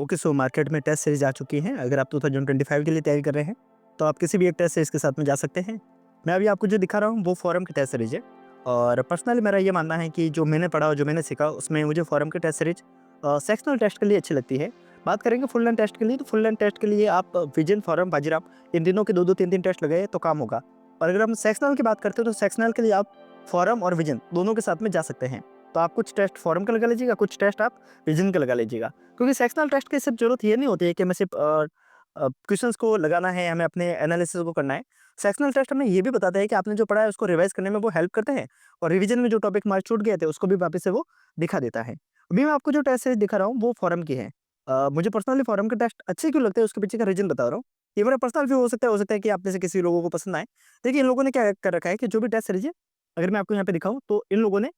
Okay, so market में test series आ चुकी हैं। अगर आप 2025 के लिए तैयारी कर रहे हैं, तो आप किसी भी एक टेस्ट सीरीज के साथ में जा सकते हैं। मैं अभी आपको जो दिखा रहा हूँ, वो फोरम की टेस्ट सीरीज है। और पर्सनली मेरा ये मानना है कि जो मैंने पढ़ा और जो मैंने सीखा, उसमें मुझे फोरम की टेस्ट सीरीज सेक्शनल टेस्ट के लिए अच्छी लगती है। बात करेंगे फुल लेंथ टेस्ट के लिए, तो फुल लेंथ टेस्ट के लिए आप विजन, फोरम, बाजीराव इन तीनों के 2-2, 3-3 टेस्ट लगाए तो काम होगा। और अगर हम सेक्शनल की बात करते हैं, तो सेक्शनल के लिए आप फोरम और विजन दोनों के साथ में जा सकते हैं। तो आप कुछ टेस्ट फोरम का लगा लीजिएगा, कुछ टेस्ट आप विजन का लगा लीजिएगा। क्योंकि सेक्शनल टेस्ट की सिर्फ जरूरत ये नहीं होती है कि हमें सिर्फ क्वेश्चंस को लगाना है, हमें अपने एनालिसिस को करना है। सेक्शनल टेस्ट हमें ये भी बताता है कि आपने जो पढ़ा है उसको रिवाइज करने में वो हेल्प करते हैं, और रिवीजन में जो टॉपिक हमारे छूट गए थे उसको भी वापस से वो दिखा देता है। अभी मैं आपको जो टेस्ट सीरीज दिखा रहा हूँ, वो फोरम की है। मुझे पर्सनली फोरम के टेस्ट अच्छे क्यों लगते हैं, उसके पीछे का रीजन बता रहा हूँ। ये मेरा पर्सनल व्यू हो सकता है कि आप में से किसी लोगों को पसंद आए। देखिए, इन लोगों ने क्या कर रखा है कि जो भी टेस्ट सीरीज है, अगर मैं आपको यहाँ पे दिखाऊं, तो इन लोगों ने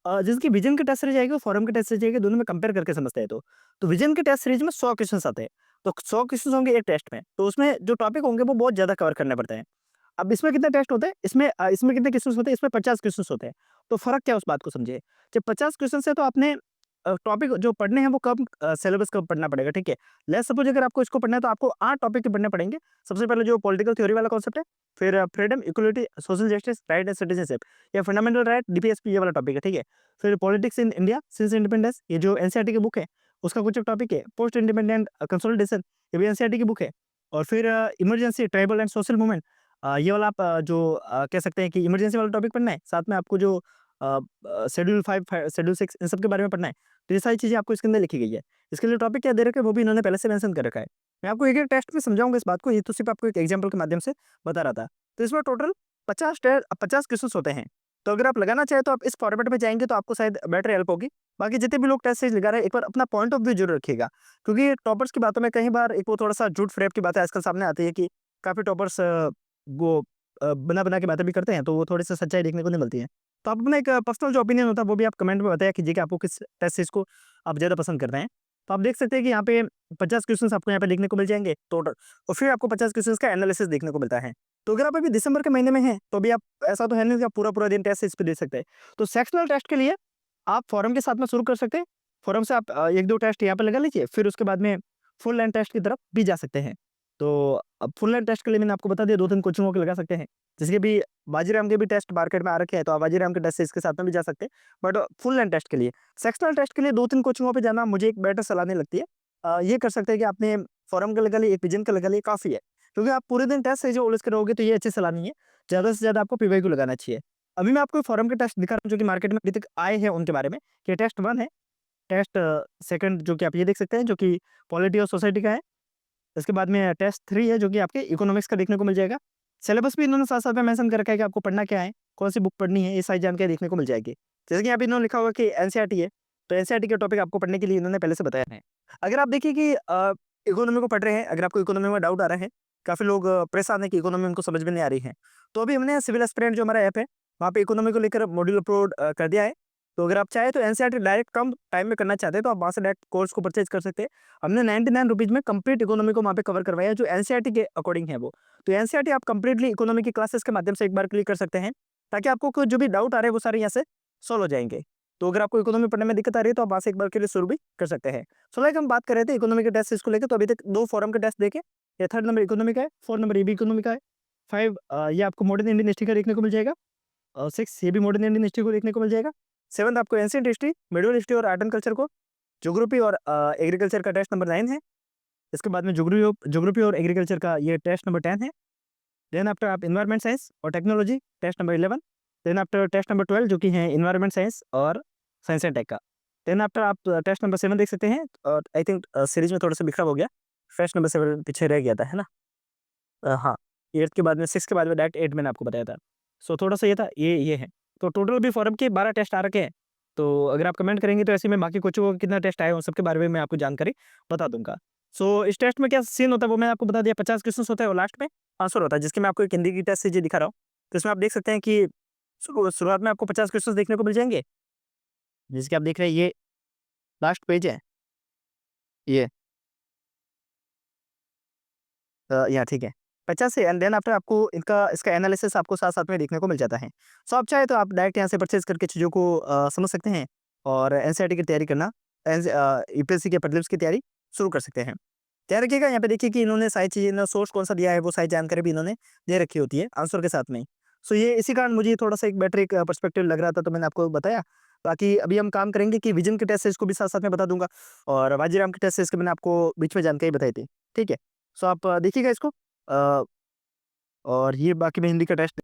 जिसकी विजन की टेस्ट सीरीज आएगी और फोरम की टेस्ट सीरीज आएगी, दोनों में कंपेयर करके समझते हैं। तो विजन की टेस्ट सीरीज में 100 क्वेश्चंस आते हैं। तो 100 क्वेश्चंस होंगे एक टेस्ट में, तो उसमें जो टॉपिक होंगे वो बहुत ज्यादा कवर करने पड़ते हैं। अब इसमें कितने टेस्ट होते हैं, इसमें कितने क्वेश्चंस होते हैं, इसमें 50 क्वेश्चंस होते हैं। तो फर्क क्या है, उस बात को समझिए। जब 50 क्वेश्चन है, तो आपने टॉपिक जो पढ़ने हैं वो कम सिलेबस कम पढ़ना पड़ेगा, ठीक है। लेट्स सपोज अगर आपको इसको पढ़ना है, तो आपको 8 टॉपिक के पढ़ने पड़ेंगे। सबसे पहले जो पॉलिटिकल थ्योरी वाला कॉन्सेप्ट है, फिर freedom, equality, social justice, right and citizenship, ये फंडामेंटल राइट, डीपीएसपी, ये वाला टॉपिक है, ठीक है। फिर politics in India since independence, ये जो एनसीईआरटी की बुक है, उसका कुछ एक टॉपिक है। पोस्ट इंडिपेंडेंट कंसोलिडेशन, ये भी एनसीईआरटी की बुक है। और फिर emergency, tribal and social movement, ये वाला आप कह सकते हैं कि इमरजेंसी वाला टॉपिक पढ़ना है। साथ में आपको जो शेड्यूल 5, शेड्यूल 6, इन सब के बारे में पढ़ना है। तो ये सारी चीज़ें आपको इसके अंदर लिखी गई है। इसके लिए टॉपिक क्या दे रखा है, वो भी इन्होंने पहले से मेंशन कर रखा है। मैं आपको एक-एक टेस्ट में समझाऊँगा इस बात को, ये तो सिर्फ़ आपको एक एग्जांपल के माध्यम से बता रहा था। तो इसमें टोटल 50 क्वेश्चन्स होते हैं। तो अगर आप लगाना चाहें, तो आप इस फॉर्मेट में जाएँगे, तो आपको शायद बेटर हेल्प होगी। बाकी जितने भी लोग टेस्ट सीरीज़ लगा रहे हैं, एक बार अपना पॉइंट ऑफ व्यू ज़रूर रखिएगा। क्योंकि टॉपर्स की बातों में कई बार एक वो थोड़ा-सा झूठ-फरेब की बातें आजकल सामने आती है कि काफ़ी टॉपर्स वो बना-बना के बातें भी करते हैं, तो वो थोड़ी-सी सच्चाई देखने को नहीं मिलती है। तो आप अपना एक पर्सनल जो ओपिनियन होता है, वो भी आप कमेंट में बताया कीजिए कि आपको किस टेस्ट सीरीज़ को आप ज़्यादा पसंद करते हैं। तो आप देख सकते हैं कि यहाँ पे 50 क्वेश्चंस आपको यहाँ पे देखने को मिल जाएँगे टोटल, और फिर आपको 50 क्वेश्चंस का एनालिसिस देखने को मिलता है। तो अगर आप अभी दिसंबर के महीने में हैं, तो अभी आप, ऐसा तो है नहीं कि आप पूरा-पूरा दिन टेस्ट सीरीज़ पे दे सकते हैं। तो सेक्शनल टेस्ट के लिए आप फोरम के साथ में शुरू कर सकते हैं। फोरम से आप 1-2 टेस्ट यहाँ पे लगा लीजिए, फिर उसके बाद में फुल लेंथ टेस्ट की तरफ भी जा सकते हैं। तो अब फुल लेंथ टेस्ट के लिए मैंने आपको बता दिया, 2-3 कोचिंगों के लगा सकते हैं। जैसे कि अभी बाजीराम के भी टेस्ट मार्केट में आ रखे हैं, तो आप बाजीराम के टेस्ट से इसके साथ में भी जा सकते हैं। बट फुल लेंथ टेस्ट के लिए, सेक्शनल टेस्ट के लिए 2-3 कोचिंगों पे जाना मुझे एक बेटर सलाह नहीं लगती है। ये कर सकते हैं कि आपने फोरम का लगा लिया, एक विजन का लगा लिया, काफ़ी है। क्योंकि आप पूरे दिन टेस्ट से जो उलझ के रहोगे, तो ये अच्छी सलाह नहीं है। ज़्यादा से ज़्यादा आपको पीवाई को लगाना चाहिए। अभी मैं आपको फोरम के टेस्ट दिखा रहा हूँ, जो कि मार्केट में अभी तक आए हैं, उनके बारे में। कि टेस्ट 1 है, टेस्ट 2 जो कि आप ये देख सकते हैं, जो कि पॉलिटी और सोसाइटी का है। इसके बाद में टेस्ट 3 है, जो कि आपके इकोनॉमिक्स का देखने को मिल जाएगा। सिलेबस भी इन्होंने साथ-साथ में मेंशन कर रखा है कि आपको पढ़ना क्या है, कौन-सी बुक पढ़नी है, ये सारी जानकारी देखने को मिल जाएगी। जैसे कि यहाँ पे इन्होंने लिखा हुआ है कि एनसीईआरटी है, तो एनसीईआरटी के टॉपिक आपको पढ़ने के लिए इन्होंने पहले से बताया है। अगर आप देखिए कि इकोनॉमी को पढ़ रहे हैं, अगर आपको इकोनॉमी में डाउट आ रहा है, काफ़ी लोग परेशान हैं कि इकोनॉमी उनको समझ में नहीं आ रही है। तो अभी हमने सिविल एस्पिरेंट जो हमारा ऐप है, वहाँ पे इकोनॉमी को लेकर मॉड्यूल अपलोड कर दिया है। तो अगर आप चाहें, तो एनसीईआरटी डायरेक्ट कम टाइम में करना चाहते हैं, तो आप वहाँ से डायरेक्ट कोर्स को परचेज़ कर सकते हैं। हमने 99 रुपीज़ में कंप्लीट इकोनॉमी को वहाँ पे कवर करवाया है, जो एनसीईआरटी के अकॉर्डिंग है वो। तो एनसीईआरटी आप कंप्लीटली इकोनॉमी की क्लासेस के माध्यम से एक बार क्लिक कर सकते हैं, ताकि आपको कोई जो भी डाउट आ रहे हैं, वो सारे यहाँ से सॉल्व हो जाएँगे। तो अगर आपको इकोनॉमी पढ़ने में दिक्कत आ रही है, तो आप वहाँ से एक बार के लिए शुरू भी कर सकते हैं। सो लाइक हम बात कर रहे थे इकोनॉमी के टेस्ट इसको लेके, तो अभी तक 2 फोरम के टेस्ट देखे। ये 3rd नंबर इकोनॉमी का है, 4 नंबर ये भी इकोनॉमी का है। 5 ये आपको मॉडर्न इंडियन हिस्ट्री का देखने को मिल जाएगा। 6 ये भी मॉडर्न इंडियन हिस्ट्री को देखने को मिल जाएगा। 7th आपको एंशिएंट हिस्ट्री, मिडीवल हिस्ट्री और आर्ट एंड कल्चर को। ज्योग्राफी और एग्रीकल्चर का टेस्ट नंबर 9 है। इसके बाद में ज्योग्राफी और एग्रीकल्चर का ये टेस्ट नंबर 10 है। देन आफ्टर आप एनवायरनमेंट साइंस और technology test number 11। Then after test number 12, जो कि है एनवायरनमेंट साइंस और साइंस एंड टेक का। देन आफ्टर आप टेस्ट नंबर 7 देख सकते हैं, और आई थिंक सीरीज में थोड़ा-सा बिखरा हो गया। टेस्ट नंबर 7 पीछे रह गया था, है ना? हाँ, 8th के बाद में 6 के बाद में डायरेक्ट 8 मैंने आपको बताया था। सो थोड़ा-सा ये था, ये है। तो टोटल भी फोरम के 12 टेस्ट आ रखे हैं। तो अगर आप कमेंट करेंगे, तो ऐसे में बाकी कोचिंगों के कितना टेस्ट आए हैं, उन सब के बारे में मैं आपको जानकारी बता दूँगा। सो इस टेस्ट में क्या सीन होता है, वो मैंने आपको बता दिया। 50 क्वेश्चन्स होते हैं और लास्ट में आंसर होता है, जिसकी मैं आपको एक हिंदी की टेस्ट सीरीज दिखा रहा हूँ। तो इसमें आप देख सकते हैं कि शुरुआत में आपको 50 क्वेश्चन्स देखने को मिल जाएँगे। जैसे कि आप देख रहे हैं, ये लास्ट पेज है, ये यहाँ ठीक है। 50 से एंड देन आफ्टर आपको इनका इसका एनालिसिस आपको साथ-साथ में देखने को मिल जाता है। सो आप चाहे तो आप डायरेक्ट यहाँ से परचेज़ करके चीज़ों को समझ सकते हैं, और एनसीईआरटी की तैयारी करना, यूपीएससी के प्रीलिम्स की तैयारी शुरू कर सकते हैं। ध्यान रखिएगा यहाँ पे देखिए कि इन्होंने सारी चीज़ें ना सोर्स कौन-सा दिया है, वो सारी जानकारी भी इन्होंने दे रखी होती है आंसर के साथ में ही। सो ये इसी कारण मुझे थोड़ा-सा एक बेटर एक पर्सपेक्टिव लग रहा था, तो मैंने आपको बताया। बाकी अभी हम काम करेंगे कि विज़न के टेस्ट सीरीज़ को भी साथ-साथ में बता दूँगा और बाजीराव के टेस्ट सीरीज़ के मैंने आपको बीच में जानकारी बताई थी। ठीक है? सो आप देखिएगा इसको और ये बाकी मैं हिंदी का टेस्ट